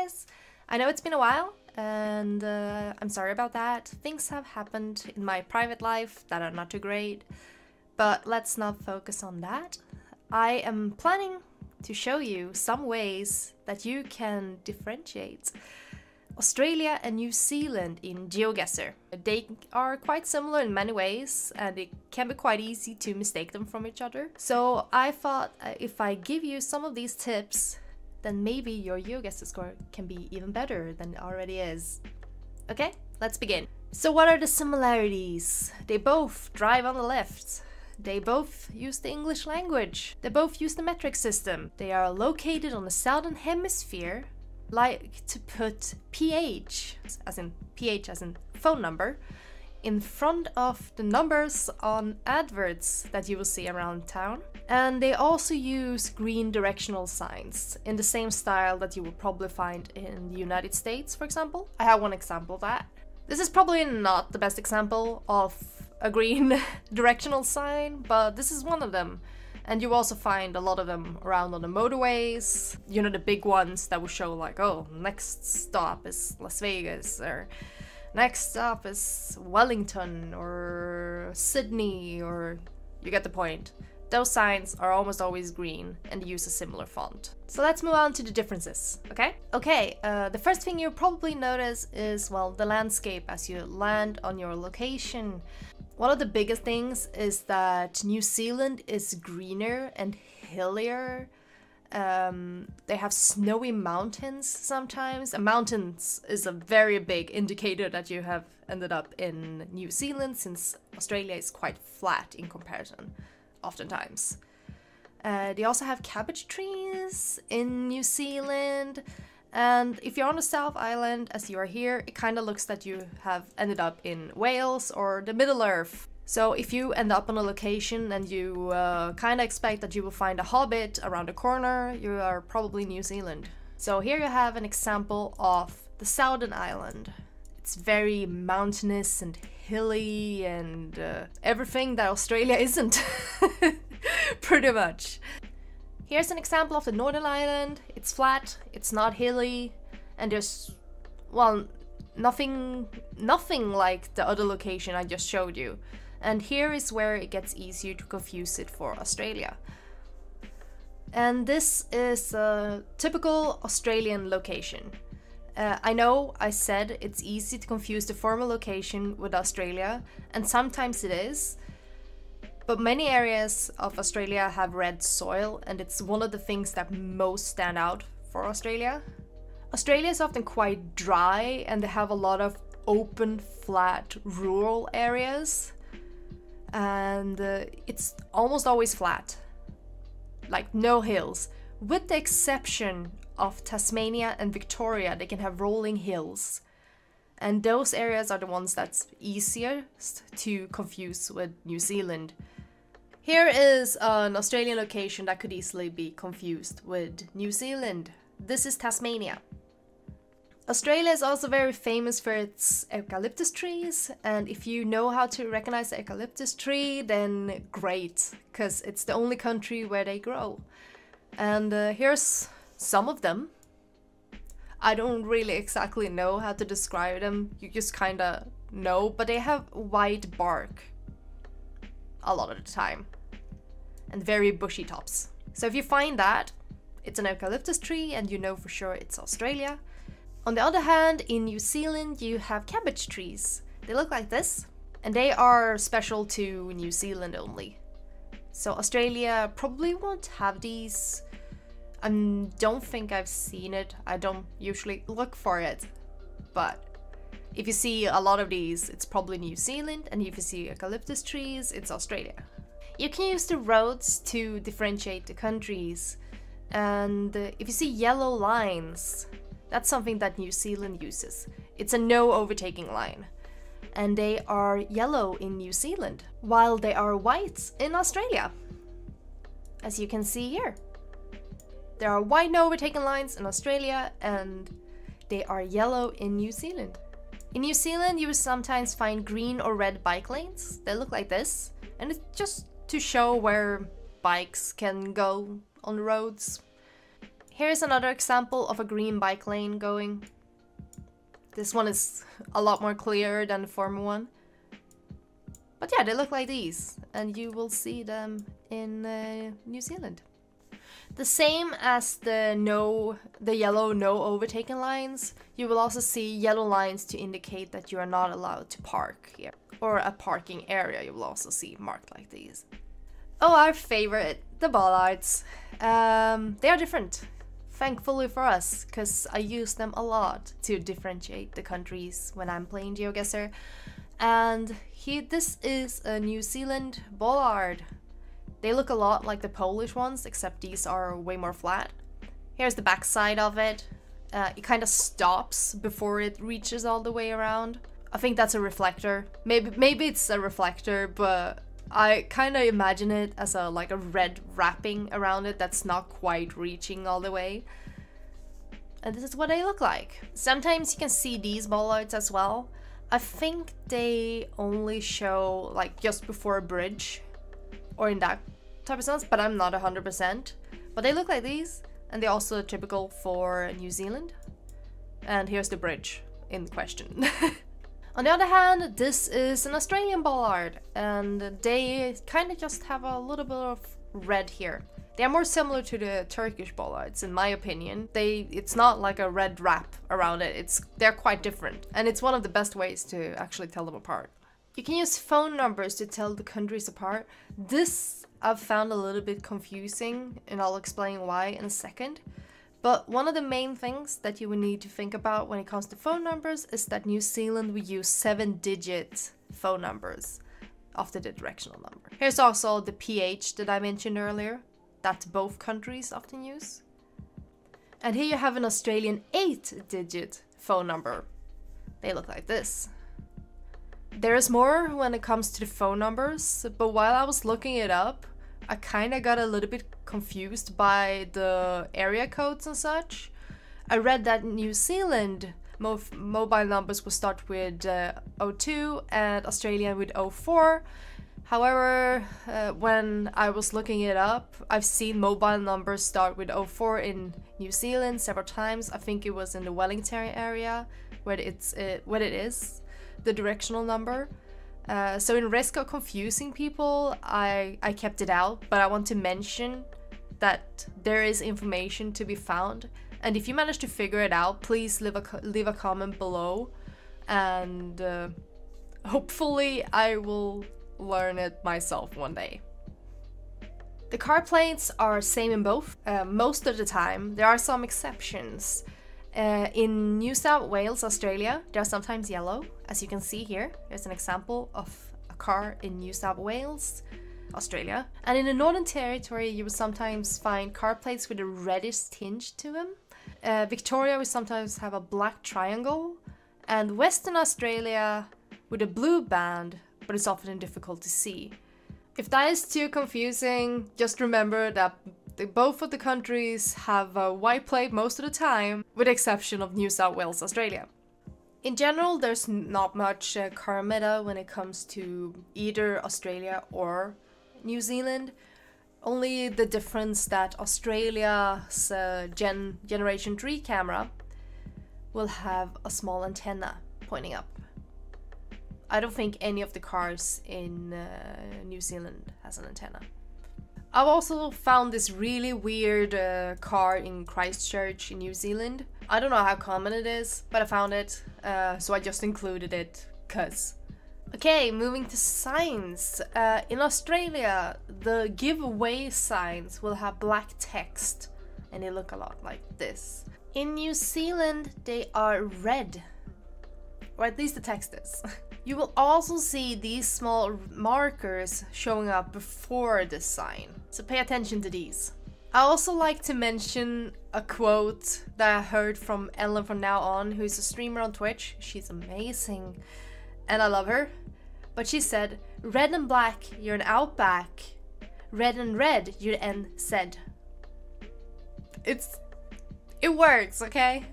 guys. I know it's been a while, and I'm sorry about that. Things have happened in my private life that are not too great, but let's not focus on that. I am planning to show you some ways that you can differentiate Australia and New Zealand in GeoGuessr. They are quite similar in many ways, and it can be quite easy to mistake them from each other. So I thought if I give you some of these tips, then maybe your GeoGuessr score can be even better than it already is. Okay, let's begin. So what are the similarities? They both drive on the left. They both use the English language. They both use the metric system. They are located on the southern hemisphere. Like to put pH as in phone number, in front of the numbers on adverts that you will see around town. And they also use green directional signs in the same style that you will probably find in the United States, for example. I have one example of that. This is probably not the best example of a green directional sign, but this is one of them. And you also find a lot of them around on the motorways, you know, the big ones that will show like, oh, next stop is Las Vegas, or next stop is Wellington, or Sydney, or you get the point. Those signs are almost always green and use a similar font. So let's move on to the differences, okay? Okay, the first thing you probably notice is, well, the landscape as you land on your location. One of the biggest things is that New Zealand is greener and hillier. They have snowy mountains sometimes. And mountains is a very big indicator that you have ended up in New Zealand, since Australia is quite flat in comparison, oftentimes. They also have cabbage trees in New Zealand. And if you're on the South Island, as you are here, it kind of looks that you have ended up in Wales or the Middle Earth. So if you end up on a location and you kind of expect that you will find a hobbit around the corner, you are probably New Zealand. So here you have an example of the Southern Island. It's very mountainous and hilly and everything that Australia isn't, pretty much. Here's an example of the Northern Island. It's flat, it's not hilly, and there's, well, nothing like the other location I just showed you. And here is where it gets easier to confuse it for Australia. And this is a typical Australian location. I know I said it's easy to confuse the former location with Australia, and sometimes it is. But many areas of Australia have red soil, and it's one of the things that most stand out for Australia. Australia is often quite dry, and they have a lot of open, flat, rural areas. And it's almost always flat, like no hills. With the exception of Tasmania and Victoria, they can have rolling hills. And those areas are the ones that's easiest to confuse with New Zealand. Here is an Australian location that could easily be confused with New Zealand. This is Tasmania. Australia is also very famous for its eucalyptus trees, and if you know how to recognize the eucalyptus tree, then great, because it's the only country where they grow. And here's some of them. I don't really exactly know how to describe them, you just kinda know, but they have white bark a lot of the time, and very bushy tops. So if you find that, it's an eucalyptus tree and you know for sure it's Australia. On the other hand, in New Zealand you have cabbage trees. They look like this, and they are special to New Zealand only. So Australia probably won't have these. I don't think I've seen it. I don't usually look for it. But if you see a lot of these, it's probably New Zealand, and if you see eucalyptus trees, it's Australia. You can use the roads to differentiate the countries. And if you see yellow lines, that's something that New Zealand uses. It's a no overtaking line. And they are yellow in New Zealand, while they are white in Australia. As you can see here. There are white no overtaking lines in Australia, and they are yellow in New Zealand. In New Zealand, you will sometimes find green or red bike lanes. They look like this, and it's just to show where bikes can go on the roads. Here's another example of a green bike lane going. This one is a lot more clear than the former one. But yeah, they look like these, and you will see them in New Zealand. The same as the yellow no overtaken lines, you will also see yellow lines to indicate that you are not allowed to park here. Or a parking area you will also see marked like these. Oh, our favorite, the bollards. They are different. Thankfully for us, because I use them a lot to differentiate the countries when I'm playing GeoGuessr. And this is a New Zealand bollard. They look a lot like the Polish ones, except these are way more flat. Here's the back side of it. It kind of stops before it reaches all the way around. I think that's a reflector. Maybe it's a reflector, but I kind of imagine it as like a red wrapping around it that's not quite reaching all the way. And this is what they look like. Sometimes you can see these bollards as well. I think they only show like just before a bridge or in that type of sense, but I'm not 100%. But they look like these, and they're also typical for New Zealand. And here's the bridge in question. On the other hand, this is an Australian bollard, and they kind of just have a little bit of red here. They are more similar to the Turkish bollards, in my opinion. It's not like a red wrap around it. They're quite different, and it's one of the best ways to actually tell them apart. You can use phone numbers to tell the countries apart. This I've found a little bit confusing, and I'll explain why in a second. But one of the main things that you will need to think about when it comes to phone numbers is that New Zealand will use 7-digit phone numbers after the directional number. Here's also the PH that I mentioned earlier, that both countries often use. And here you have an Australian 8-digit phone number. They look like this. There is more when it comes to the phone numbers, but while I was looking it up, I kind of got a little bit confused by the area codes and such. I read that New Zealand mobile numbers will start with 02 and Australian with 04. However, when I was looking it up, I've seen mobile numbers start with 04 in New Zealand several times. I think it was in the Wellington area where it is the directional number. So in risk of confusing people, I kept it out, but I want to mention that there is information to be found, and if you manage to figure it out, please leave a comment below, and hopefully I will learn it myself one day. The car plates are same in both, most of the time. There are some exceptions. In New South Wales, Australia, they are sometimes yellow, as you can see here. Here's an example of a car in New South Wales, Australia. And in the Northern Territory, you will sometimes find car plates with a reddish tinge to them. Victoria will sometimes have a black triangle, and Western Australia with a blue band, but it's often difficult to see. If that is too confusing, just remember that both of the countries have a white plate most of the time, with the exception of New South Wales, Australia. In general, there's not much car meta when it comes to either Australia or New Zealand. Only the difference that Australia's Generation 3 camera will have a small antenna pointing up. I don't think any of the cars in New Zealand has an antenna. I've also found this really weird car in Christchurch in New Zealand. I don't know how common it is, but I found it, so I just included it, cause. Okay, moving to signs. In Australia, the giveaway signs will have black text, and they look a lot like this. In New Zealand, they are red, or at least the text is. You will also see these small markers showing up before the sign, so pay attention to these. I also like to mention a quote that I heard from Ellen from Now On, who's a streamer on Twitch. She's amazing, and I love her. But she said, "Red and black, you're an outback. Red and red, you're an NZ." It works, okay?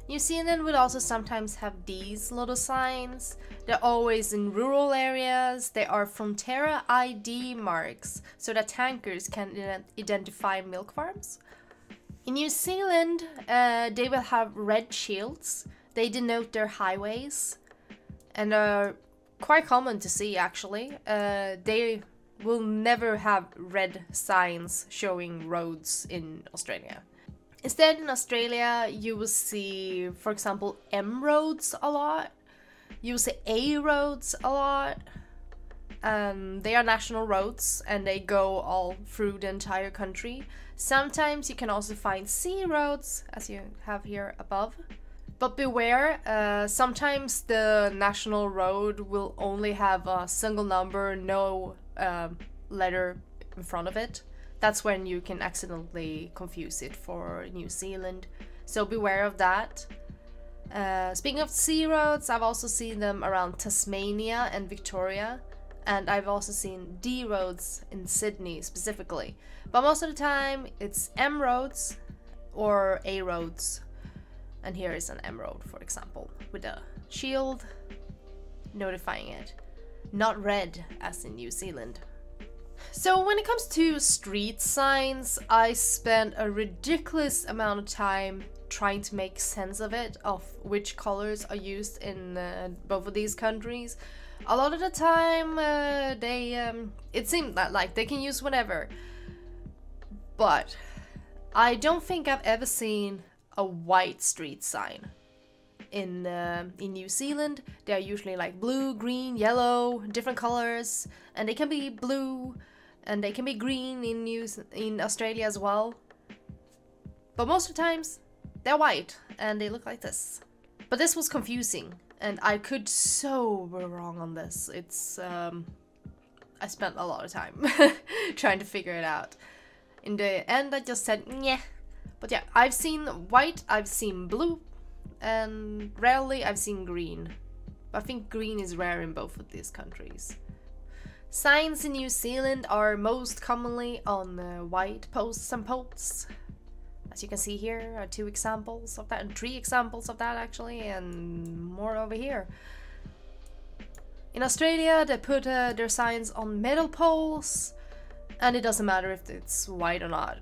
New Zealand would also sometimes have these little signs. They're always in rural areas. They are Frontiera ID marks, so that tankers can identify milk farms. In New Zealand, they will have red shields. They denote their highways and are quite common to see actually. They will never have red signs showing roads in Australia. Instead, in Australia, you will see, for example, M roads a lot. You will see A roads a lot. They are national roads and they go all through the entire country. Sometimes you can also find C roads, as you have here above. But beware, sometimes the national road will only have a single number, no letter in front of it. That's when you can accidentally confuse it for New Zealand. So beware of that. Speaking of C roads, I've also seen them around Tasmania and Victoria. And I've also seen D roads in Sydney specifically. But most of the time it's M roads or A roads. And here is an M road, for example, with a shield notifying it. Not red as in New Zealand. So when it comes to street signs, I spent a ridiculous amount of time trying to make sense of it, of which colors are used in both of these countries. A lot of the time, it seemed that like they can use whatever. But I don't think I've ever seen a white street sign. In New Zealand, they are usually like blue, green, yellow, different colors, and they can be blue and they can be green in Australia as well. But most of the times, they're white and they look like this. But this was confusing. And I could so be wrong on this. It's, I spent a lot of time trying to figure it out. In the end, I just said, yeah. But yeah, I've seen white, I've seen blue, and rarely I've seen green. But I think green is rare in both of these countries. Signs in New Zealand are most commonly on white posts and poles. As you can see here are 2 examples of that, and 3 examples of that actually, and more over here. In Australia, they put their signs on metal poles, and it doesn't matter if it's white or not.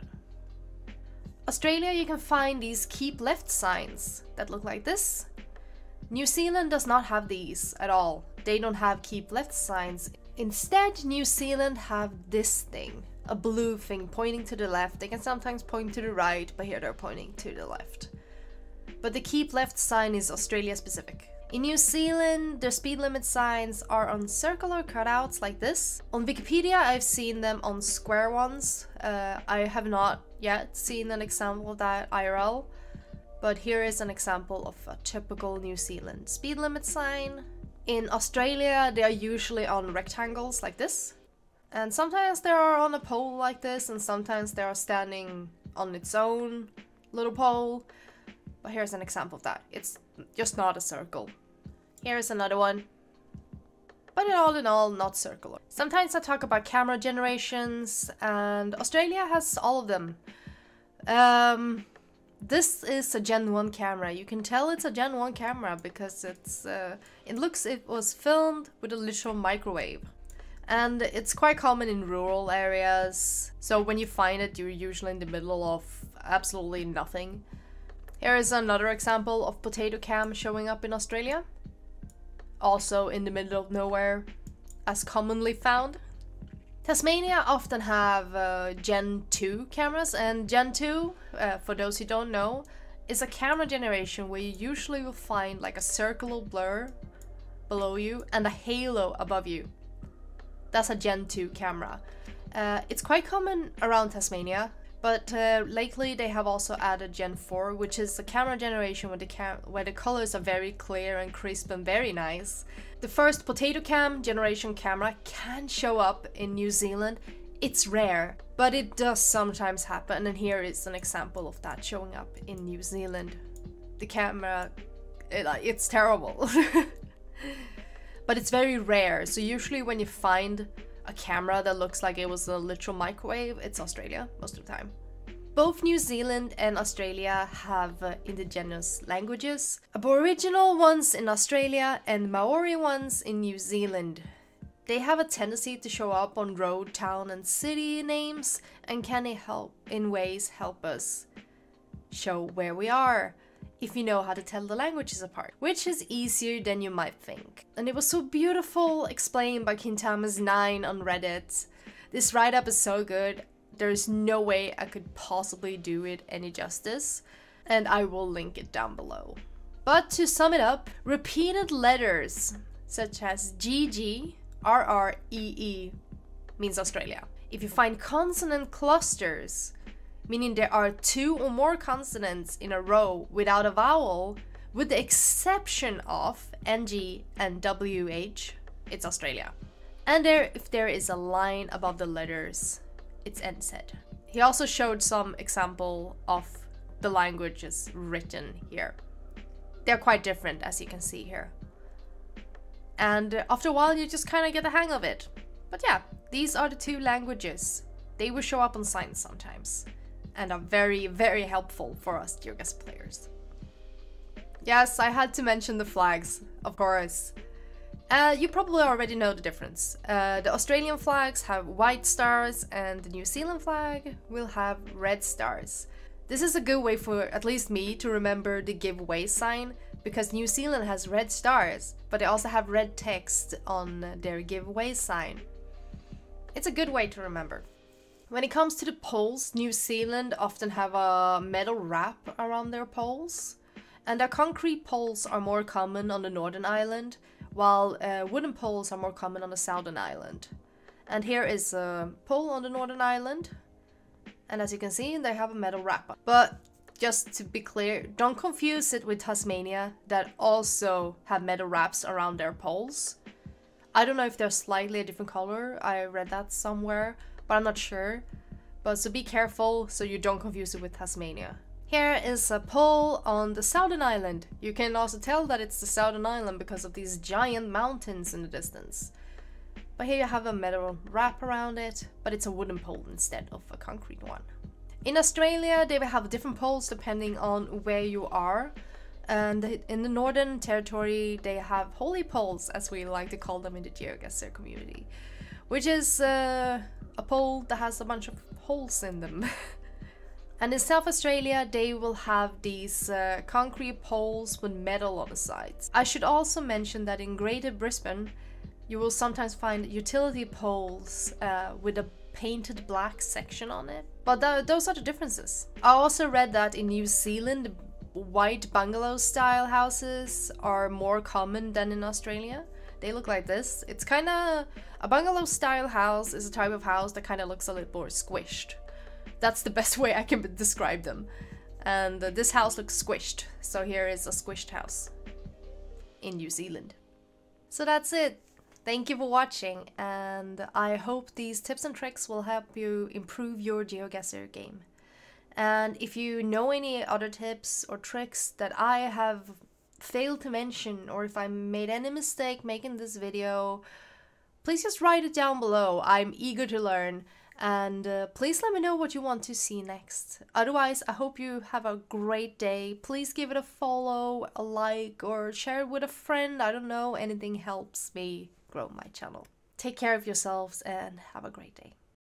Australia, you can find these keep left signs that look like this. New Zealand does not have these at all. They don't have keep left signs. Instead, New Zealand have this thing. A blue thing pointing to the left. They can sometimes point to the right, but here they're pointing to the left. But the keep left sign is Australia specific. In New Zealand, their speed limit signs are on circular cutouts like this. On Wikipedia, I've seen them on square ones. I have not yet seen an example of that IRL, but here is an example of a typical New Zealand speed limit sign. In Australia, they are usually on rectangles like this. And sometimes they are on a pole like this, and sometimes they are standing on its own little pole. But here's an example of that. It's just not a circle. Here's another one. But in all, not circular. Sometimes I talk about camera generations, and Australia has all of them. This is a Gen 1 camera. You can tell it's a Gen 1 camera because it was filmed with a literal microwave. And it's quite common in rural areas, so when you find it, you're usually in the middle of absolutely nothing. Here is another example of potato cam showing up in Australia. Also in the middle of nowhere, as commonly found. Tasmania often have Gen 2 cameras, and Gen 2, for those who don't know, is a camera generation where you usually will find like a circular blur below you and a halo above you. That's a Gen 2 camera. It's quite common around Tasmania, but lately they have also added Gen 4, which is a camera generation where the colors are very clear and crisp and very nice. The first potato cam generation camera can show up in New Zealand. It's rare, but it does sometimes happen, and here is an example of that showing up in New Zealand. The camera, it's terrible. But it's very rare, so usually when you find a camera that looks like it was a literal microwave, it's Australia most of the time. Both New Zealand and Australia have indigenous languages. Aboriginal ones in Australia and Maori ones in New Zealand. They have a tendency to show up on road, town and city names and can in ways help us show where we are, if you know how to tell the languages apart, which is easier than you might think. And it was so beautiful explained by Kintamas9 on Reddit. This write-up is so good, there's no way I could possibly do it any justice, and I will link it down below. But to sum it up, repeated letters such as GG, RR, EE means Australia. If you find consonant clusters, meaning there are 2 or more consonants in a row without a vowel, with the exception of NG and WH, it's Australia. And if there is a line above the letters, it's NZ. He also showed some example of the languages written here. They're quite different, as you can see here. And after a while, you just kind of get the hang of it. But yeah, these are the 2 languages. They will show up on signs sometimes, and are very, very helpful for us GeoGuessr players. Yes, I had to mention the flags, of course. You probably already know the difference. The Australian flags have white stars, and the New Zealand flag will have red stars. This is a good way for at least me to remember the giveaway sign, because New Zealand has red stars, but they also have red text on their giveaway sign. It's a good way to remember. When it comes to the poles, New Zealand often have a metal wrap around their poles, and their concrete poles are more common on the Northern Island, while wooden poles are more common on the Southern Island. And here is a pole on the Northern Island, and as you can see, they have a metal wrap. But just to be clear, don't confuse it with Tasmania, that also have metal wraps around their poles. I don't know if they're slightly a different color, I read that somewhere, but I'm not sure. But so be careful so you don't confuse it with Tasmania. Here is a pole on the Southern Island. You can also tell that it's the Southern Island because of these giant mountains in the distance. But here you have a metal wrap around it, but it's a wooden pole instead of a concrete one. In Australia, they will have different poles depending on where you are. And in the Northern Territory, they have holy poles, as we like to call them in the GeoGuessr community, which is a pole that has a bunch of holes in them. And in South Australia, they will have these concrete poles with metal on the sides. I should also mention that in Greater Brisbane, you will sometimes find utility poles with a painted black section on it. But those are the differences. I also read that in New Zealand, white bungalow style houses are more common than in Australia. They look like this. It's kind of a bungalow style house is a type of house that kind of looks a little more squished. That's the best way I can describe them. And this house looks squished. So here is a squished house in New Zealand. So that's it. Thank you for watching, and I hope these tips and tricks will help you improve your GeoGuessr game. And if you know any other tips or tricks that I have failed to mention, or if I made any mistake making this video, please just write it down below. I'm eager to learn, and please let me know what you want to see next. Otherwise, I hope you have a great day. Please give it a follow, a like, or share it with a friend. I don't know, anything helps me grow my channel. Take care of yourselves and have a great day.